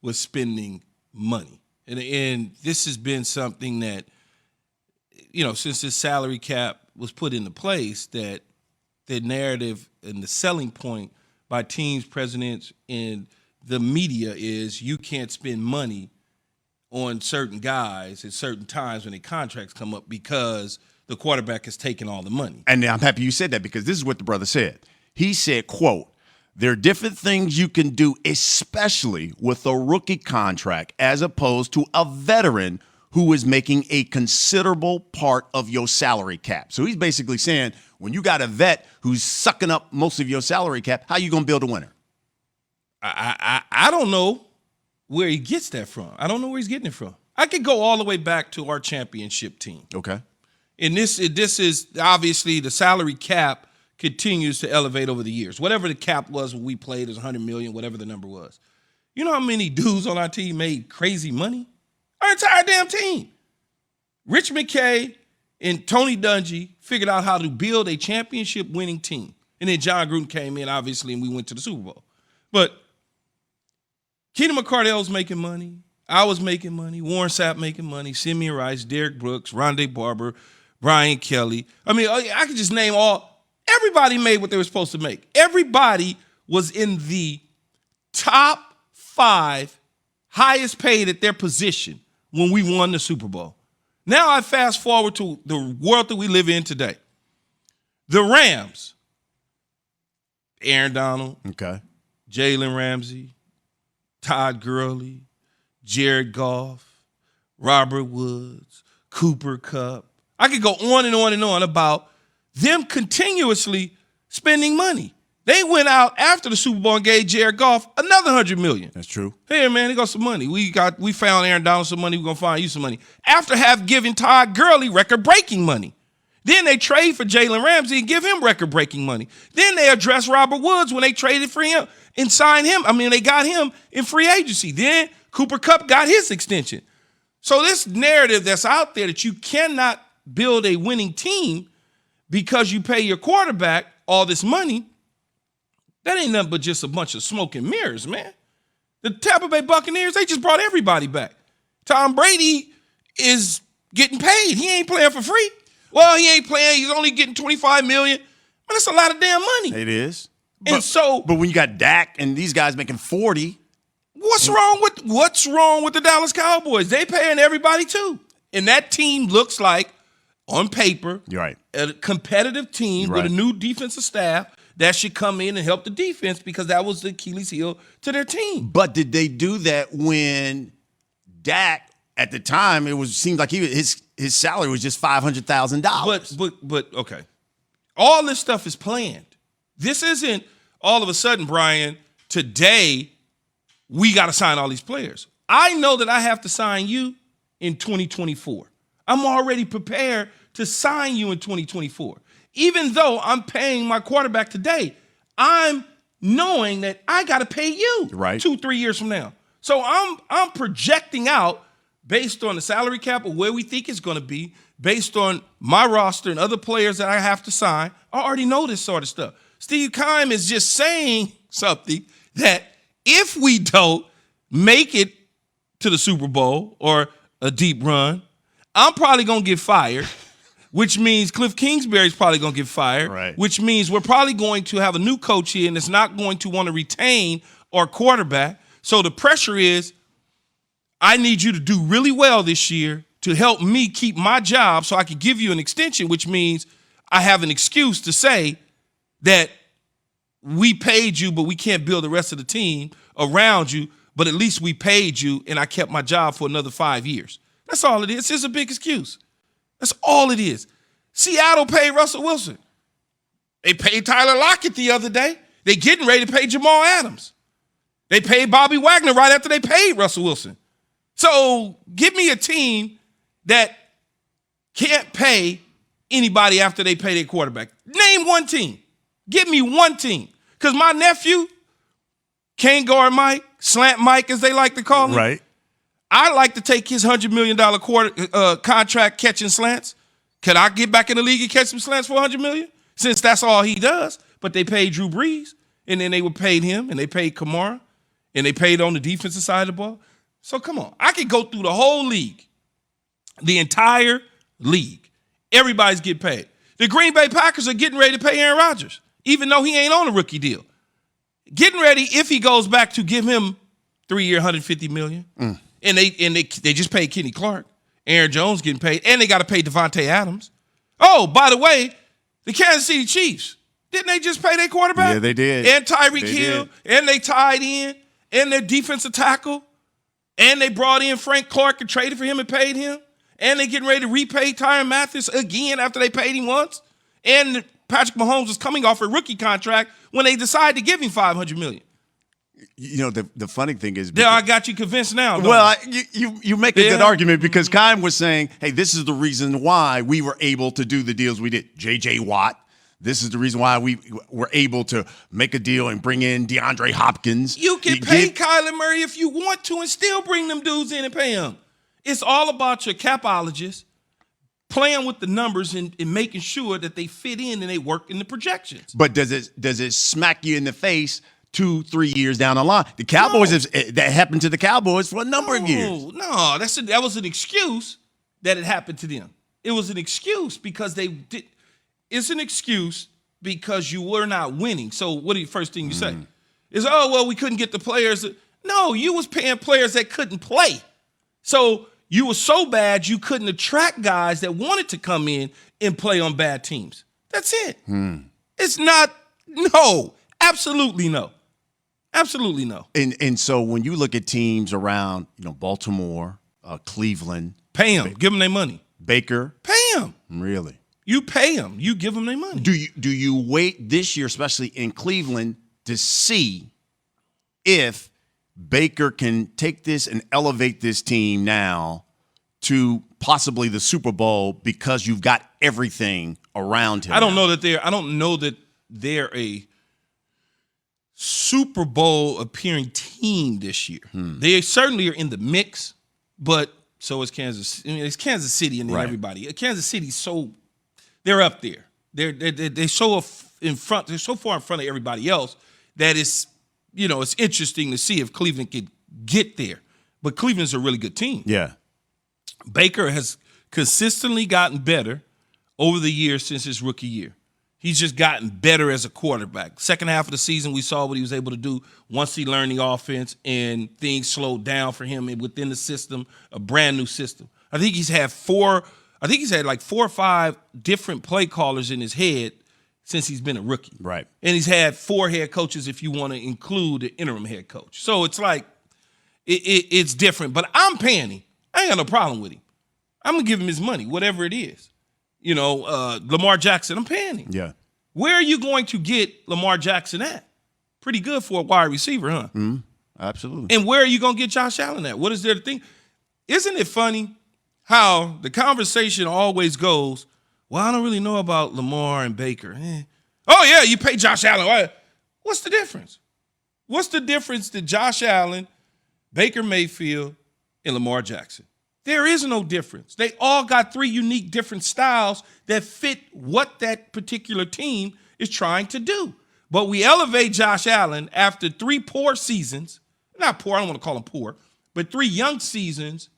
with spending money. And this has been something that, since this salary cap was put into place, that the narrative and the selling point by teams, presidents, and the media is you can't spend money on certain guys at certain times when their contracts come up because the quarterback has taken all the money. And I'm happy you said that, because this is what the brother said. He said, quote, "There are different things you can do, especially with a rookie contract, as opposed to a veteran who is making a considerable part of your salary cap." So he's basically saying, when you got a vet who's sucking up most of your salary cap, how you going to build a winner? I don't know where he gets that from. I don't know where he's getting it from. I could go all the way back to our championship team. Okay. And this is obviously the salary cap continues to elevate over the years. Whatever the cap was when we played is $100 million, whatever the number was. You know how many dudes on our team made crazy money? Our entire damn team. Rich McKay and Tony Dungy figured out how to build a championship winning team. And then John Gruden came in, obviously, and we went to the Super Bowl. But Keenan McCardell's making money. I was making money. Warren Sapp making money. Simeon Rice, Derek Brooks, Rondé Barber, Brian Kelly. I mean, I could just name all. Everybody made what they were supposed to make. Everybody was in the top 5 highest paid at their position when we won the Super Bowl. Now I fast forward to the world that we live in today. The Rams, Aaron Donald, okay, Jalen Ramsey, Todd Gurley, Jared Goff, Robert Woods, Cooper Kupp. I could go on and on and on about them continuously spending money. They went out after the Super Bowl and gave Jared Goff another $100 million. That's true. Hey, man, they got some money. We found Aaron Donald some money. We're going to find you some money. After have given Todd Gurley record-breaking money. Then they trade for Jalen Ramsey and give him record-breaking money. Then they address Robert Woods when they traded for him and signed him. I mean, they got him in free agency. Then Cooper Kupp got his extension. So this narrative that's out there that you cannot build a winning team because you pay your quarterback all this money, that ain't nothing but just a bunch of smoke and mirrors, man. The Tampa Bay Buccaneers, they just brought everybody back. Tom Brady is getting paid. He ain't playing for free. Well, he ain't playing. He's only getting $25 million. Man, that's a lot of damn money. It is. But when you got Dak and these guys making 40, what's wrong with the Dallas Cowboys? They paying everybody too. And that team looks like, on paper, you're right, a competitive team with a new defensive staff that should come in and help the defense, because that was the Achilles heel to their team. But did they do that when Dak, at the time, seemed like his salary was just $500,000? But okay, all this stuff is planned. This isn't all of a sudden, Brian, today we got to sign all these players. I know that I have to sign you in 2024. I'm already prepared to sign you in 2024. Even though I'm paying my quarterback today, I'm knowing that I got to pay you 2-3 years from now. So I'm projecting out based on the salary cap of where we think it's going to be, based on my roster and other players that I have to sign. I already know this sort of stuff. Steve Keim is just saying something that if we don't make it to the Super Bowl or a deep run, I'm probably going to get fired, which means Cliff Kingsbury's probably going to get fired, which means we're probably going to have a new coach here and it's not going to want to retain our quarterback. So the pressure is, I need you to do really well this year to help me keep my job so I can give you an extension, which means I have an excuse to say that we paid you, but we can't build the rest of the team around you, but at least we paid you and I kept my job for another 5 years. That's all it is. It's just a big excuse. That's all it is. Seattle paid Russell Wilson. They paid Tyler Lockett the other day. They getting ready to pay Jamal Adams. They paid Bobby Wagner right after they paid Russell Wilson. So give me a team that can't pay anybody after they pay their quarterback. Name one team. Give me one team. Because my nephew can't guard Mike, slant Mike as they like to call him. Right. I like to take his $100 million contract catching slants. Could I get back in the league and catch some slants for $100 million? Since that's all he does. But they paid Drew Brees, and then they would pay him, and they paid Kamara, and they paid on the defensive side of the ball. So come on. I could go through the whole league, the entire league. Everybody's getting paid. The Green Bay Packers are getting ready to pay Aaron Rodgers, even though he ain't on a rookie deal. Getting ready, if he goes back, to give him 3-year, $150 million. And they just paid Kenny Clark. Aaron Jones getting paid, and they got to pay Devontae Adams. Oh, by the way, the Kansas City Chiefs, didn't they just pay their quarterback? Yeah, they did. And Tyreek Hill, and they tied in, and their defensive tackle, and they brought in Frank Clark and traded for him and paid him, and they getting ready to repay Tyrann Mathieu again after they paid him once, and Patrick Mahomes was coming off a rookie contract when they decided to give him $500 million. You know, the funny thing is, I got you convinced now. Well, you make a good argument, because Keim was saying, hey, this is the reason why we were able to do the deals we did. J.J. Watt. This is the reason why we were able to make a deal and bring in DeAndre Hopkins. You can pay Kyler Murray if you want to and still bring them dudes in and pay them. It's all about your capologists playing with the numbers and making sure that they fit in and they work in the projections. But does it smack you in the face 2-3 years down the line? The Cowboys, that happened to the Cowboys for a number of years. No, that was an excuse that it happened to them. It was an excuse because they did. It's an excuse because you were not winning. So what the first thing you say is, oh, well, we couldn't get the players. No, you was paying players that couldn't play. So you were so bad you couldn't attract guys that wanted to come in and play on bad teams. That's it. It's not, no, absolutely no. Absolutely no. And so when you look at teams around, Baltimore, Cleveland. Pay them. Give them their money. Baker. Pay them. Really? You pay them. You give them their money. Do you wait this year, especially in Cleveland, to see if Baker can take this and elevate this team now to possibly the Super Bowl because you've got everything around him? I don't know that they're a Super Bowl appearing team this year. They certainly are in the mix, but so is Kansas. I mean, it's Kansas City and then everybody. Kansas City's they're up there. They're so in front. They're so far in front of everybody else that it's interesting to see if Cleveland could get there. But Cleveland's a really good team. Yeah. Baker has consistently gotten better over the years since his rookie year. He's just gotten better as a quarterback. Second half of the season, we saw what he was able to do once he learned the offense and things slowed down for him within the system, a brand new system. I think he's had like 4 or 5 different play callers in his head since he's been a rookie. Right. And he's had 4 head coaches if you want to include the interim head coach. So it's like it's different. But I'm paying him. I ain't got no problem with him. I'm going to give him his money, whatever it is. Lamar Jackson, I'm paying him. Yeah. Where are you going to get Lamar Jackson at? Pretty good for a wide receiver, huh? Absolutely. And where are you going to get Josh Allen at? What is there to think? Isn't it funny how the conversation always goes, well, I don't really know about Lamar and Baker. Oh, yeah, you pay Josh Allen. What's the difference? What's the difference to Josh Allen, Baker Mayfield, and Lamar Jackson? There is no difference. They all got 3 unique different styles that fit what that particular team is trying to do. But we elevate Josh Allen after 3 poor seasons. Not poor, I don't want to call them poor, but 3 young seasons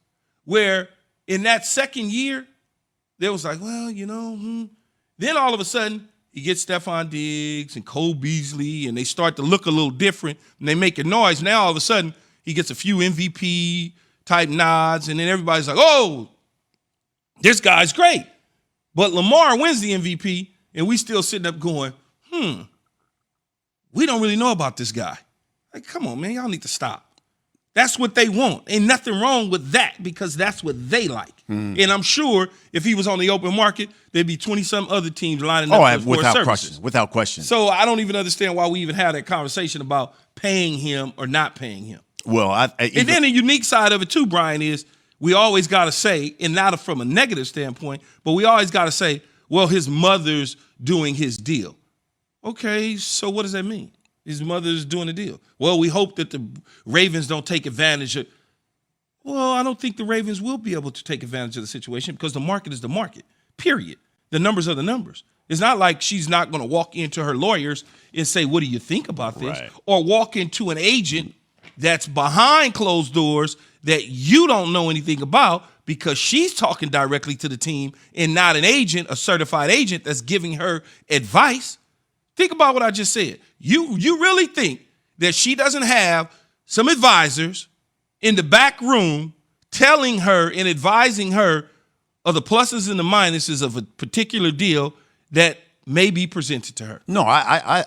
where in that second year, there was like, well, Then all of a sudden, he gets Stephon Diggs and Cole Beasley, and they start to look a little different, and they make a noise. Now all of a sudden, he gets a few MVP type nods, and then everybody's like, oh, this guy's great. But Lamar wins the MVP, and we still sitting up going, we don't really know about this guy. Like, come on, man, y'all need to stop. That's what they want. Ain't nothing wrong with that because that's what they like. And I'm sure if he was on the open market, there'd be 20-some other teams lining up for his services. Without question. So I don't even understand why we even had that conversation about paying him or not paying him. Well, and then the unique side of it too, Brian, is we always got to say, and not from a negative standpoint, but we always got to say, well, his mother's doing his deal. Okay, so what does that mean? His mother's doing the deal. Well, we hope that the Ravens don't take advantage of. Well, I don't think the Ravens will be able to take advantage of the situation because the market is the market, period. The numbers are the numbers. It's not like she's not going to walk into her lawyers and say, what do you think about this? Right. Or walk into an agent that's behind closed doors that you don't know anything about because she's talking directly to the team and not an agent, a certified agent that's giving her advice. Think about what I just said. You really think that she doesn't have some advisors in the back room telling her and advising her of the pluses and the minuses of a particular deal that may be presented to her? No, I